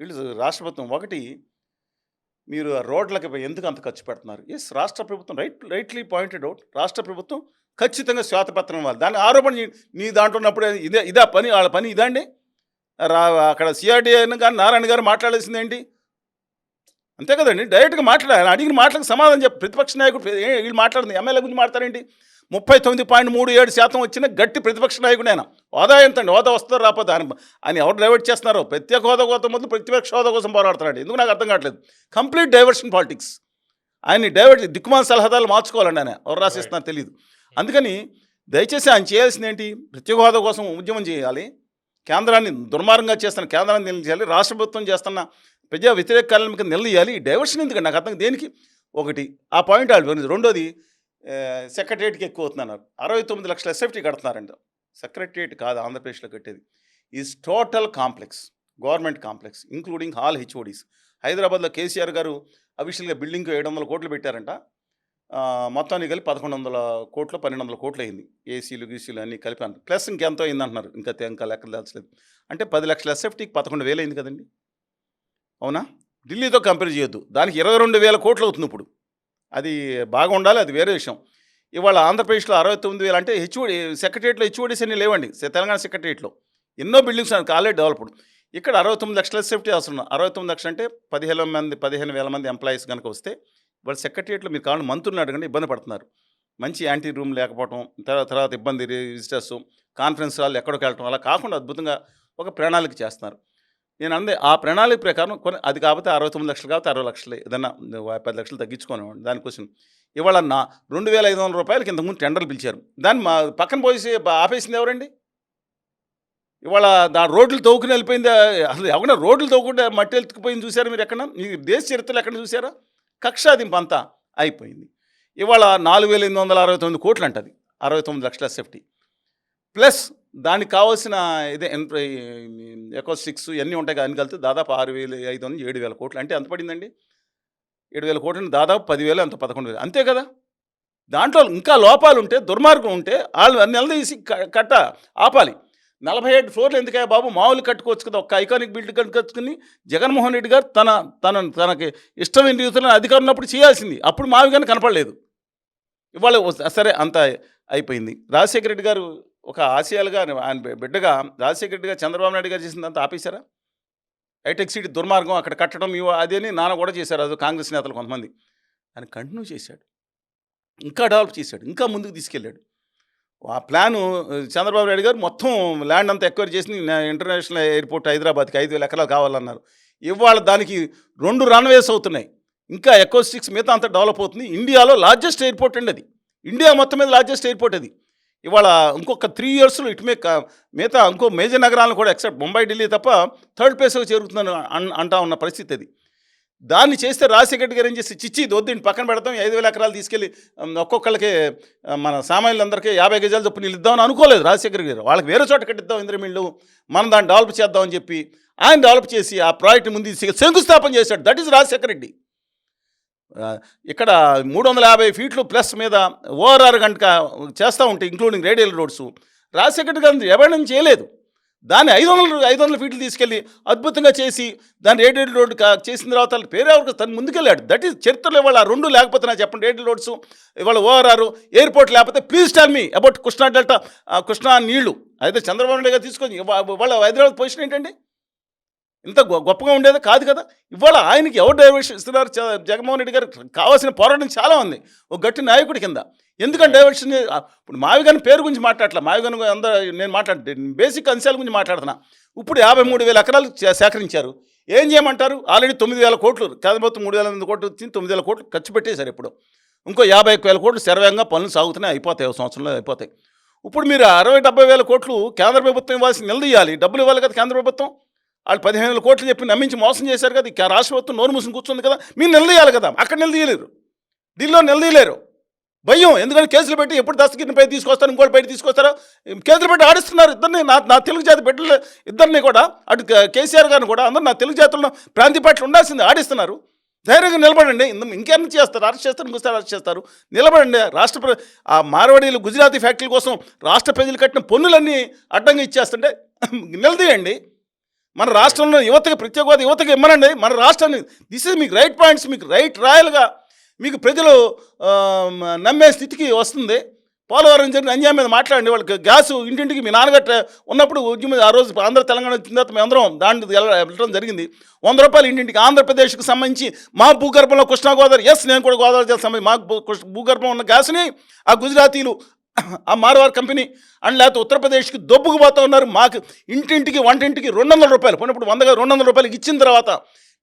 వీళ్ళు రాష్ట్ర ప్రభుత్వం ఒకటి, మీరు రోడ్లకి ఎందుకు అంత ఖర్చు పెడుతున్నారు? ఎస్, రాష్ట్ర ప్రభుత్వం రైట్లీ పాయింటెడ్ అవుట్. రాష్ట్ర ప్రభుత్వం ఖచ్చితంగా శ్వేతపత్రం ఇవ్వాలి. దాని ఆరోపణ నీ దాంట్లో ఉన్నప్పుడు ఇదే పని, వాళ్ళ పని ఇదా అండి? అక్కడ సిఆర్డీఐ కానీ నారాయణ గారు మాట్లాడాల్సింది ఏంటి? అంతే కదండి, డైరెక్ట్గా మాట్లాడాలి. అడిగిన మాటలకు సమాధానం చెప్పి ప్రతిపక్ష నాయకుడు వీళ్ళు మాట్లాడింది ఎమ్మెల్యే గురించి మాట్లాడేంటి? 39.37% వచ్చిన గట్టి ప్రతిపక్ష నాయకుడైనా హోదా ఎంతండి? హోదా వస్తారో రాకపోతే ఆయన ఎవరు డైవర్ట్ చేస్తున్నారో? ప్రత్యేక హోదా కోసం ముందు ప్రతిపక్ష హోదా కోసం పోరాడుతున్నాడు. ఎందుకు నాకు అర్థం కావట్లేదు. Complete diversion politics. ఆయన్ని దిక్కుమాల సలహాదాలు మార్చుకోవాలండి. ఆయన ఎవరు రాసిస్తున్నారు తెలియదు. అందుకని దయచేసి ఆయన చేయాల్సింది ఏంటి? ప్రత్యేక హోదా కోసం ఉద్యమం చేయాలి. కేంద్రాన్ని దుర్మార్గంగా చేస్తున్న కేంద్రాన్ని నిలదీయాలి. రాష్ట్ర ప్రభుత్వం చేస్తున్న ప్రజా వ్యతిరేక కార్యక్రమం నిలదీయాలి. ఈ డైవర్షన్ ఎందుకండి నాకు అర్థం దేనికి? ఒకటి ఆ పాయింట్ వాళ్ళు. రెండోది సెక్రటరియట్కి ఎక్కువ అవుతున్నారు. 69 లక్షల ఎస్ఎఫ్టీ కడుతున్నారంట. సెక్రటరియట్ కాదు ఆంధ్రప్రదేశ్లో కట్టేది. Is total complex, government complex, including all HODs. హైదరాబాద్లో కేసీఆర్ గారు అఫీషియల్గా బిల్డింగ్కి 700 కోట్లు పెట్టారంట. మొత్తానికి కలిపి 1100 కోట్లు 1200 కోట్లు అయింది. ఏసీలు గీసీలు అన్నీ కలిపాను. ప్లస్ ఇంకెంతో అయిందంటున్నారు. ఇంకా లెక్కలు దాల్చలేదు. అంటే 10 లక్షల ఎస్ఎఫ్టీకి 11,000 అయింది కదండి. అవునా? ఢిల్లీతో కంపేర్ చేయొద్దు. దానికి 22,000 కోట్లు అవుతుంది ఇప్పుడు. అది బాగా ఉండాలి, అది వేరే విషయం. ఇవాళ ఆంధ్రప్రదేశ్లో 69,000 అంటే హెచ్ఓడి సెక్రటరియట్లో హెచ్ఓడీస్ అన్నీ లేవండి. తెలంగాణ సెక్రటరియట్లో ఎన్నో బిల్డింగ్స్ ఆల్రెడీ డెవలప్డ్. ఇక్కడ 69 లక్షల సేఫ్టీ అవసరం. 69 లక్షలు అంటే 15,000 మంది ఎంప్లాయీస్ కనుక వస్తే వాళ్ళు సెక్రటరియట్లో మీరు కావాలని మంత్రులను అడగండి, ఇబ్బంది పడుతున్నారు. మంచి యాంటీ రూమ్ లేకపోవడం, తర్వాత ఇబ్బంది, విజిటర్స్, కాన్ఫరెన్స్ హాల్ ఎక్కడికి వెళ్ళటం, అలా కాకుండా అద్భుతంగా ఒక ప్రణాళిక చేస్తున్నారు. నేను అందే ఆ ప్రణాళిక ప్రకారం అది కాకపోతే 69 లక్షలు కాకపోతే 60 లక్షలు, ఏదన్నా 10 లక్షలు తగ్గించుకోనివ్వండి. దానికోసం ఇవాళ 2,500 రూపాయలకి ఇంతకుముందు టెండర్లు పిలిచారు. దాన్ని పక్కన పోసి ఆపేసింది ఎవరండి? ఇవాళ రోడ్లు తవ్వుకుని వెళ్ళిపోయింది. అసలు ఎవరైనా రోడ్లు తవ్వుకుంటే మట్టి ఎత్తుకుపోయింది చూసారా మీరు? ఎక్కడ మీ దేశ చరిత్రలో ఎక్కడ చూసారా? కక్షాదింపు అంతా అయిపోయింది. ఇవాళ 4,869 కోట్లు అంటది, 69 లక్షల సేఫ్టీ ప్లస్ దానికి కావాల్సిన ఇదే ఎకోస్టిక్స్ ఇవన్నీ ఉంటాయి. అన్ని కలిసి దాదాపు 6,500 నుంచి 7,000 కోట్లు. అంటే ఎంత పడిందండి? 7,000 కోట్లు దాదాపు 10,000 అంత 11,000 అంతే కదా. దాంట్లో ఇంకా లోపాలు ఉంటే, దుర్మార్గం ఉంటే వాళ్ళు నిలదీసి ఆపాలి. 47 ఫ్లోర్లు ఎందుకయ్యా బాబు, మామూలు కట్టుకోవచ్చు కదా. ఒక ఐకానిక్ బిల్డింగ్ కట్టుకుని జగన్మోహన్ రెడ్డి గారు తనకి ఇష్టమైన రీతిలో అధికారం ఉన్నప్పుడు చేయాల్సింది. అప్పుడు మావిగానే కనపడలేదు. ఇవాళ సరే అంతా అయిపోయింది. రాజశేఖర రెడ్డి గారు ఒక ఆశయాలుగా ఆయన బిడ్డగా రాజశేఖర రెడ్డి గారు చంద్రబాబు నాయుడు గారు చేసిందంతా ఆపేశారా? హైటెక్ సిటీ దుర్మార్గం అక్కడ కట్టడం అదేని నాన్న కూడా చేశారు. అది కాంగ్రెస్ నేతలు కొంతమంది. ఆయన కంటిన్యూ చేశాడు, ఇంకా డెవలప్ చేశాడు, ఇంకా ముందుకు తీసుకెళ్ళాడు. ఆ ప్లాను చంద్రబాబు నాయుడు గారు మొత్తం ల్యాండ్ అంతా ఎక్వైర్ చేసి ఇంటర్నేషనల్ ఎయిర్పోర్ట్ హైదరాబాద్కి 5,000 ఎకరాలు కావాలన్నారు. ఇవాళ దానికి 2 రన్వేస్ అవుతున్నాయి. ఇంకా ఎకోస్టిక్స్ మిగతా అంతా డెవలప్ అవుతుంది. ఇండియాలో లార్జెస్ట్ ఎయిర్పోర్ట్ అండి అది. ఇండియా మొత్తం మీద లార్జెస్ట్ ఎయిర్పోర్ట్ అది. ఇవాళ ఇంకొక 3 ఇయర్స్లో మిగతా ఇంకో మేజర్ నగరాలను కూడా ఎక్సెప్ట్ ముంబై, ఢిల్లీ తప్ప 3rd ప్లేస్లో చేరుతుందని అంటా ఉన్న పరిస్థితి అది. దాన్ని చేస్తే రాజశేఖర్ గారు ఏం చేసి చిచ్చి దొద్దిని పక్కన పెడతాం, 5,000 ఎకరాలు తీసుకెళ్ళి ఒక్కొక్కళ్ళకి మన సామాన్యులందరికీ 50 గజాలు చొప్పున నీళ్ళు ఇద్దామని అనుకోలేదు రాజశేఖర్ గారు. వాళ్ళకి వేరే చోట కట్టిద్దాం ఇంద్రమిళ్ళు, మనం దాన్ని డెవలప్ చేద్దామని చెప్పి ఆయన డెవలప్ చేసి ఆ ప్రాజెక్ట్ ముందు శంకుస్థాపన చేశాడు. That is Rajasekhar Reddy. ఇక్కడ 350 ఫీట్లు ప్లస్ మీద ఓఆర్ఆర్ కనుక చేస్తూ ఉంటే ఇంక్లూడింగ్ రేడియల్ రోడ్స్ రాజశేఖర్ గారు ఎవరైనా చేయలేదు. దాన్ని 500 ఫీట్లు తీసుకెళ్ళి అద్భుతంగా చేసి దాన్ని రేడియల్ రోడ్ చేసిన తర్వాత పేరు ఎవరికి తను ముందుకెళ్ళాడు. దట్ ఈస్ చరిత్రలో ఇవాళ 2 లేకపోతే నాకు చెప్పండి, రేడియల్ రోడ్స్ ఇవాళ ఓఆర్ఆర్ ఎయిర్పోర్ట్ లేకపోతే please tell me about Krishna delta, Krishna నీళ్లు అయితే చంద్రబాబు నాయుడు గారు తీసుకొని వాళ్ళ హైదరాబాద్ పొజిషన్ ఏంటండి? ఇంత గొప్పగా ఉండేది కాదు కదా. ఇవాళ ఆయనకి ఎవరు డైవర్షన్ ఇస్తున్నారు? జగన్మోహన్ రెడ్డి గారు కావాల్సిన పోరాటం చాలా ఉంది ఒక గట్టి నాయకుడి కింద. ఎందుకంటే డైవర్షన్ ఇప్పుడు మావిగాని పేరు గురించి మాట్లాడలే, మావిగాని అందరూ నేను బేసిక్ అంశాల గురించి మాట్లాడుతున్నా. ఇప్పుడు 53,000 ఎకరాలు సేకరించారు. ఏం చేయమంటారు? ఆల్రెడీ 9,000 కోట్లు కేంద్ర 3,800 కోట్లు వచ్చింది, 9,000 కోట్లు ఖర్చు పెట్టేశారు. ఇప్పుడు ఇంకో 51,000 కోట్లు శరవేగంగా పనులు సాగుతున్నాయి, అయిపోతాయి, సంవత్సరంలో అయిపోతాయి. ఇప్పుడు మీరు 60,000-70,000 కోట్లు కేంద్ర ప్రభుత్వం ఇవ్వాల్సి నిలదీయాలి, డబ్బులు ఇవ్వాలి కదా కేంద్ర ప్రభుత్వం. వాళ్ళు 15,000 కోట్లు చెప్పి నమ్మించి మోసం చేశారు కదా. రాష్ట్ర ప్రభుత్వం నోరు మూసుకుని కూర్చుంది కదా, మీరు నిలదీయాలి కదా. అక్కడ నిలదీయలేరు, ఢిల్లీలో నిలదీయలేరు, భయం. ఎందుకంటే కేసులు పెట్టి ఎప్పుడు దస్తగిరిని పై తీసుకొస్తారు, ఇంకోటి బయట తీసుకొస్తారో కేసులు పెట్టి ఆడిస్తున్నారు ఇద్దరిని. నా తెలుగు జాతి బిడ్డలు ఇద్దరిని కూడా, అటు కేసీఆర్ గారిని కూడా, అందరూ నా తెలుగు జాతుల్లో ప్రాంతీయ పార్టీలు ఉండాల్సింది ఆడిస్తున్నారు. ధైర్యంగా నిలబడండి. ఇంకేమైనా చేస్తారు, అరెస్ట్ చేస్తారు, ఇంకోసారి అరెస్ట్ చేస్తారు. నిలబడండి. ఆ మార్వాడీలు గుజరాతీ ఫ్యాక్టరీల కోసం రాష్ట్ర ప్రజలు కట్టిన పన్నులన్నీ అడ్డంగా ఇచ్చేస్తుంటే నిలదీయండి. మన రాష్ట్రంలో యువతకి, ప్రత్యేకవాద యువతకి ఇమ్మనండి మన రాష్ట్రాన్ని. దిస్ ఇస్ మీకు రైట్ పాయింట్స్, మీకు రైట్ రాయల్గా మీకు ప్రజలు నమ్మే స్థితికి వస్తుంది. పోలవరం జరిగిన అన్యాయం మీద మాట్లాడండి. వాళ్ళకి గ్యాస్ ఇంటింటికి మీ నాన్నగట్ట ఉన్నప్పుడు ఉద్యమం ఆ రోజు ఆంధ్ర తెలంగాణ వచ్చిన తర్వాత మేము అందరం దాంట్లో వెళ్ళడం జరిగింది. 100 రూపాయలు ఇంటింటికి. ఆంధ్రప్రదేశ్కి సంబంధించి మా భూగర్భంలో కృష్ణా గోదావరి, నేను కూడా గోదావరి జిల్లా సంబంధించి మా భూగర్భం ఉన్న గ్యాస్ని ఆ గుజరాతీలు, ఆ మార్వార్ కంపెనీ అండ్ లేకపోతే ఉత్తరప్రదేశ్కి దొబ్బుకు పోతూ ఉన్నారు. మాకు ఇంటింటికి వంటింటికి 200 రూపాయలు పోయినప్పుడు 200 రూపాయలకి ఇచ్చిన తర్వాత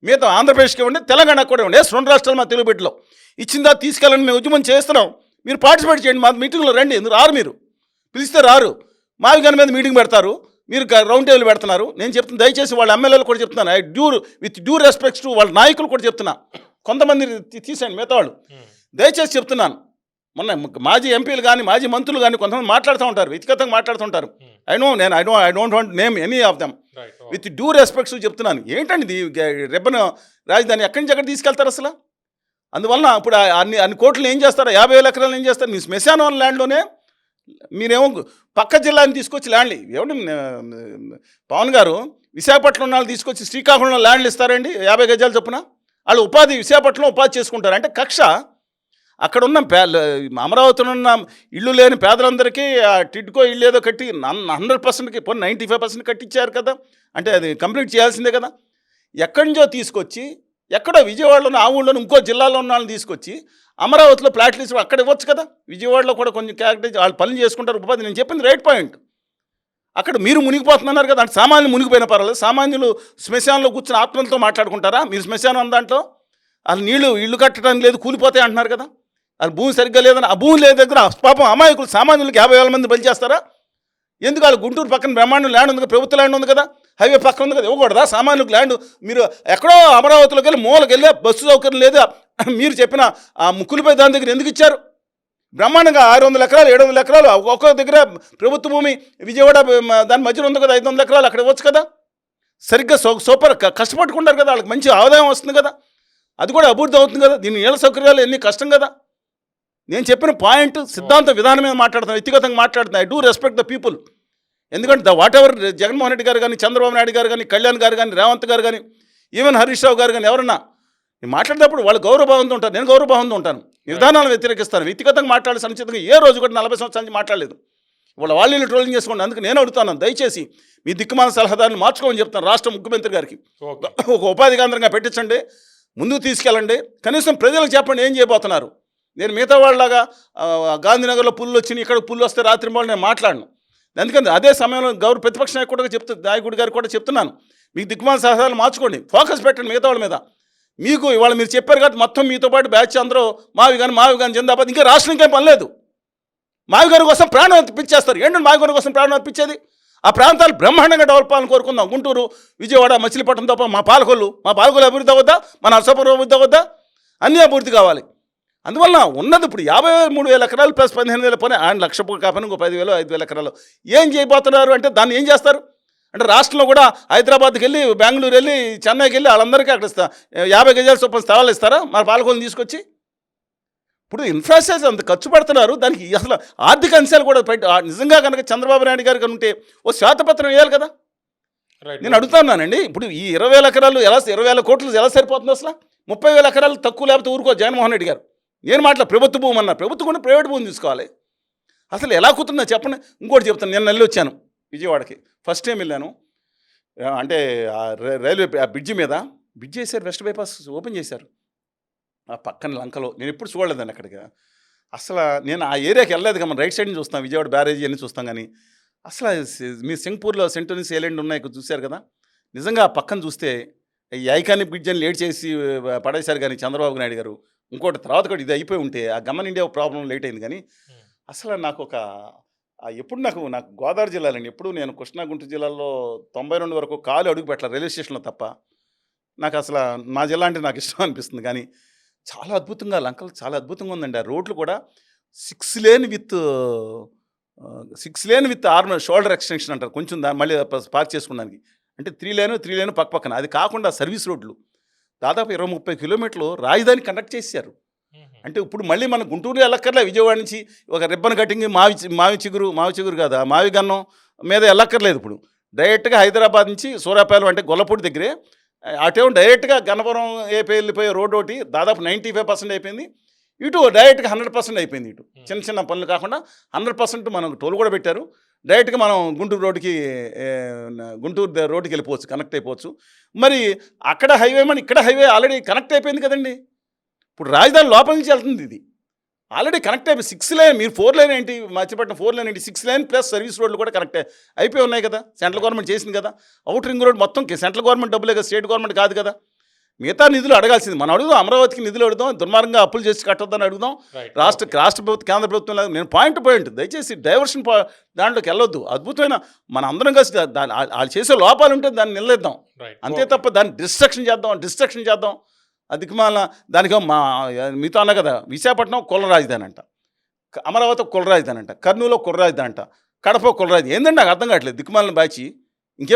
మిగతా ఆంధ్రప్రదేశ్కి ఇవ్వండి, తెలంగాణకు కూడా ఇవ్వండి. 2 రాష్ట్రాలు మా తెలుగు బిడ్డలో ఇచ్చిందా తీసుకెళ్ళండి. మేము ఉద్యమం చేస్తున్నాం, మీరు పార్టిసిపేట్ చేయండి, మా మీటింగ్లో రండి. ఎందుకు రారు? మీరు పిలిస్తే రారు. మావిగాని మీద మీటింగ్ పెడతారు, మీరు రౌండ్ టేబుల్ పెడుతున్నారు. నేను చెప్తున్నా, దయచేసి వాళ్ళ ఎమ్మెల్యేలు కూడా చెప్తున్నాను, విత్ డ్యూ రెస్పెక్ట్స్ టు వాళ్ళ నాయకులు కూడా చెప్తున్నా, కొంతమంది తీసేయండి మిగతా వాళ్ళు, దయచేసి చెప్తున్నాను. మొన్న మాజీ ఎంపీలు కానీ మాజీ మంత్రులు కానీ కొంతమంది మాట్లాడుతూ ఉంటారు, వ్యక్తిగతంగా మాట్లాడుతుంటారు. I don't want name any of them. With due respects చెప్తున్నాను. ఏంటండి ఇది రెబ్బను రాజధాని ఎక్కడి నుంచి ఎక్కడ తీసుకెళ్తారు అసలు? అందువలన ఇప్పుడు అన్ని కోట్లు ఏం చేస్తారు? 50,000 ఎకరాలు ఏం చేస్తారు? మీ శ్మశానం ల్యాండ్లోనే మీరేమో పక్క జిల్లాని తీసుకొచ్చి ల్యాండ్లు ఏమంటే పవన్ గారు విశాఖపట్నం ఉన్న వాళ్ళు తీసుకొచ్చి శ్రీకాకుళంలో ల్యాండ్లు ఇస్తారండి 50 గజాలు చొప్పున. వాళ్ళు విశాఖపట్నంలో ఉపాధి చేసుకుంటారు. అంటే కక్ష. అక్కడ ఉన్న అమరావతిలో ఉన్న ఇల్లు లేని పేదలందరికీ ఆ టిడ్కో ఇల్లు ఏదో కట్టి 100%కి 95% కట్టించారు కదా. అంటే అది కంప్లీట్ చేయాల్సిందే కదా. ఎక్కడి నుంచో తీసుకొచ్చి ఎక్కడో విజయవాడలోని ఆ ఊళ్ళోని ఇంకో జిల్లాలో ఉన్న వాళ్ళని తీసుకొచ్చి అమరావతిలో ఫ్లాట్లు ఇచ్చి అక్కడ ఇవ్వచ్చు కదా. విజయవాడలో కూడా కొంచెం క్యారెక్టర్ వాళ్ళు పనులు చేసుకుంటారు, ఉపాధి. నేను చెప్పింది రైట్ పాయింట్. అక్కడ మీరు మునిగిపోతున్నారు కదా. అంటే సామాన్యులు మునిగిపోయినా పర్వాలేదు, సామాన్యులు శ్మశానంలో కూర్చుని ఆత్మలతో మాట్లాడుకుంటారా? మీరు శ్మశానం దాంట్లో వాళ్ళు ఇల్లు కట్టడానికి లేదు, కూలిపోతాయి అంటున్నారు కదా. అది భూమి సరిగ్గా లేదని ఆ భూమి లేదు దగ్గర పాపం అమాయకులు సామాన్యులకు 50,000 మంది బలి చేస్తారా? ఎందుకు? వాళ్ళు గుంటూరు పక్కన బ్రహ్మాండం ల్యాండ్ ఉంది కదా, ప్రభుత్వ ల్యాండ్ ఉంది కదా, హైవే పక్కన ఉంది కదా, ఇవ్వకూడదా సామాన్యులకు ల్యాండ్? మీరు ఎక్కడో అమరావతిలోకి వెళ్ళి మూలకి వెళ్ళి బస్సు సౌకర్యం లేదు, మీరు చెప్పిన ఆ ముక్కులపై దాని దగ్గర ఎందుకు ఇచ్చారు? బ్రహ్మాండంగా 600 ఎకరాలు 700 ఎకరాలు ఒక్కొక్క దగ్గర ప్రభుత్వ భూమి విజయవాడ దాని మధ్యలో ఉంది కదా, 500 ఎకరాలు అక్కడ ఇవ్వచ్చు కదా. సరిగ్గా సూపర్ కష్టపట్టుకుంటారు కదా, వాళ్ళకి మంచి ఆదాయం వస్తుంది కదా, అది కూడా అభివృద్ధి అవుతుంది కదా. దీని నీళ్ళ సౌకర్యాలు ఎన్ని కష్టం కదా. నేను చెప్పిన పాయింట్ సిద్ధాంత విధానం మీద మాట్లాడుతున్నాను, వ్యక్తిగతంగా మాట్లాడుతున్నాను. I do respect the people. ఎందుకంటే వాట్ ఎవర్ జగన్మోహన్ రెడ్డి గారు కానీ, చంద్రబాబు నాయుడు గారు కానీ, కళ్యాణ్ గారు కానీ, రేవంత్ గారు కానీ, ఈవెన్ హరీష్ రావు గారు కానీ ఎవరన్నా నేను మాట్లాడేటప్పుడు వాళ్ళు గౌరవభావంతో ఉంటారు, నేను గౌరవభావంతో ఉంటాను. విధానాలను వ్యతిరేకిస్తాను. వ్యక్తిగతంగా మాట్లాడే సంచితంగా ఏ రోజు కూడా 40 సంవత్సరాల నుంచి మాట్లాడలేదు. వాళ్ళు ట్రోలింగ్ చేసుకోండి. అందుకు నేను అడుగుతాను, దయచేసి మీ దిక్కుమాల సలహాదారుని మార్చుకోమని చెప్తాను రాష్ట్ర ముఖ్యమంత్రి గారికి. ఒక ఉపాధి కేంద్రంగా పెట్టించండి, ముందుకు తీసుకెళ్ళండి, కనీసం ప్రజలకు చెప్పండి ఏం చేయబోతున్నారు. నేను మిగతా వాళ్ళలాగా గాంధీనగర్లో పుల్లు వచ్చినాయి, ఇక్కడ పుల్లు వస్తే రాత్రి వాళ్ళు నేను మాట్లాడను. అందుకని అదే సమయంలో ప్రతిపక్ష నాయకుడి గారికి కూడా చెప్తున్నాను, మీకు దిక్కుమాల సలహాలు మార్చుకోండి, ఫోకస్ పెట్టండి మిగతా వాళ్ళ మీద. మీకు ఇవాళ మీరు చెప్పారు కాబట్టి మొత్తం మీతో పాటు బ్యాచ్ అందరూ మావి కానీ జిందాబాద్, ఇంకా రాష్ట్రం ఇంకేం పని లేదు. మావి గారి కోసం ప్రాణం అర్పించేస్తారు. ఏంటంటే మావి గారి కోసం ప్రాణం అర్పించేది? ఆ ప్రాంతాలు బ్రహ్మాండంగా డెవలప్ అవ్వాలని కోరుకుందాం. గుంటూరు, విజయవాడ, మచిలీపట్నం తప్ప మా పాలకొల్లు అభివృద్ధి అవ్వద్దా? మన నరసాపురం అభివృద్ధి అవ్వద్దా? అన్నీ అభివృద్ధి కావాలి. అందువల్ల ఉన్నది ఇప్పుడు 53,000 ఎకరాలు ప్లస్ 15,000 పని, ఆయన 1,00,000 కాపని ఇంకో 10,000 5,000 ఎకరాలు ఏం చేయబోతున్నారు అంటే దాన్ని ఏం చేస్తారు అంటే రాష్ట్రంలో కూడా హైదరాబాద్కి వెళ్ళి, బెంగళూరు వెళ్ళి, చెన్నైకి వెళ్ళి వాళ్ళందరికీ అక్కడ 50 గజాల చొప్పున స్థలాలు ఇస్తారా మన పాలకొల్ని తీసుకొచ్చి? ఇప్పుడు ఇన్ఫ్రాస్ట్రక్చర్ అంత ఖర్చు పెడుతున్నారు, దానికి అసలు ఆర్థిక అంశాలు కూడా నిజంగా కనుక చంద్రబాబు నాయుడు గారికి ఉంటే ఓ శ్వేతపత్రం వేయాలి కదా. నేను అడుగుతున్నానండి, ఇప్పుడు ఈ 20,000 ఎకరాలు 20,000 కోట్లు ఎలా సరిపోతుంది? అసలు 30,000 ఎకరాలు తక్కువ లేకపోతే ఊరుకో జగన్మోహన్ రెడ్డి గారు. నేను ప్రభుత్వ భూమి అన్నారు, ప్రభుత్వం కూడా ప్రైవేట్ భూమి తీసుకోవాలి. అసలు ఎలా కుదురుతుందో చెప్పండి. ఇంకోటి చెప్తాను, నేను వెళ్ళి వచ్చాను విజయవాడకి, ఫస్ట్ టైం వెళ్ళాను. అంటే రైల్వే బ్రిడ్జి మీద బ్రిడ్జ్ చేశారు, వెస్ట్ బైపాస్ ఓపెన్ చేశారు ఆ పక్కన లంకలో. నేను ఎప్పుడు చూడలేదండి అక్కడికి. అసలు నేను ఆ ఏరియాకి వెళ్ళలేదు కదా, మనం రైట్ సైడ్ని చూస్తాం, విజయవాడ బ్యారేజీ అన్నీ చూస్తాం. కానీ అసలు మీ సింగపూర్లో సెంటోని సేలెండ్ ఉన్నాయి చూశారు కదా, నిజంగా ఆ పక్కన చూస్తే ఈ ఐకానిక్ బ్రిడ్జ్ అని లేట్ చేసి పడేశారు. కానీ చంద్రబాబు నాయుడు గారు ఇంకోటి తర్వాత కూడా ఇది అయిపోయి ఉంటే ఆ గమన్ ఇండియా ప్రాబ్లం లేట్ అయింది. కానీ అసలు నాకు ఎప్పుడు నాకు గోదావరి జిల్లాలండి, ఎప్పుడు నేను కృష్ణా గుంటూరు జిల్లాలో 92 వరకు కాలు అడుగు పెట్టాలి రైల్వే స్టేషన్లో తప్ప. నాకు అసలు మా జిల్లా అంటే నాకు ఇష్టం అనిపిస్తుంది. కానీ చాలా అద్భుతంగా లంకలు చాలా అద్భుతంగా ఉందండి. ఆ రోడ్లు కూడా 6 lane with arm shoulder extension అంటారు, కొంచెం మళ్ళీ పార్క్ చేసుకోవడానికి. అంటే 3 లేన్ పక్కన. అది కాకుండా సర్వీస్ రోడ్లు దాదాపు 20-30 కిలోమీటర్లు రాజధాని కండక్ట్ చేశారు. అంటే ఇప్పుడు మళ్ళీ మన గుంటూరు వెళ్ళక్కర్లే, విజయవాడ నుంచి ఒక రిబ్బన్ కటింగ్ మావి చిగురు కాదు, ఆ మావి గన్నం మీద వెళ్ళక్కర్లేదు. ఇప్పుడు డైరెక్ట్గా హైదరాబాద్ నుంచి సూర్యాపేట అంటే గొల్లపూడి దగ్గరే అటేమో డైరెక్ట్గా గన్నవరం వెళ్ళిపోయే రోడ్ ఒకటి దాదాపు 95% అయిపోయింది. ఇటు డైరెక్ట్గా 100% అయిపోయింది. ఇటు చిన్న చిన్న పనులు కాకుండా 100% మనకు టోల్ కూడా పెట్టారు. డైరెక్ట్గా మనం గుంటూరు రోడ్డుకి వెళ్ళిపోవచ్చు, కనెక్ట్ అయిపోవచ్చు. మరి అక్కడ హైవే ఇక్కడ హైవే ఆల్రెడీ కనెక్ట్ అయిపోయింది కదండి. ఇప్పుడు రాజధాని లోపల నుంచి వెళ్తుంది, ఇది ఆల్రెడీ కనెక్ట్ అయిపోయి 6 లేన్, మీరు 4 లేన్ ఏంటి, మర్చిపట్నం 4 లేన్ ఏంటి, 6 లేన్ ప్లస్ సర్వీస్ రోడ్లు కూడా కనెక్ట్ అయిపోయి ఉన్నాయి కదా. సెంట్రల్ గవర్నమెంట్ చేసింది కదా. అవుట్ రింగ్ రోడ్ మొత్తం సెంట్రల్ గవర్నమెంట్ డబ్బులే కదా, స్టేట్ గవర్నమెంట్ కాదు కదా. మిగతా నిధులు అడగాల్సింది మనం అడుగుదాం, అమరావతికి నిధులు అడుగుదాం, దుర్మార్గంగా అప్పులు చేసి కట్టొద్దని అడుగుదాం. రాష్ట్ర ప్రభుత్వం కేంద్ర ప్రభుత్వం లేదు. నేను పాయింట్ దయచేసి డైవర్షన్ దాంట్లోకి వెళ్ళొద్దు. అద్భుతమైన మన అందరం కలిసి వాళ్ళు చేసే లోపాలు ఉంటే దాన్ని నిలదీద్దాం, అంతే తప్ప దాన్ని డిస్ట్రక్షన్ చేద్దాం. దానికి మీతో అన్నా కదా, విశాఖపట్నం కుల రాజధాని అంట, అమరావతి కుల రాజధాని అంట, కర్నూలు కుల రాజధాని అంట, కడప కుల రాజధాని. ఏంటంటే నాకు అర్థం కావట్లేదు. దిక్కుమాలిన బ్యాచి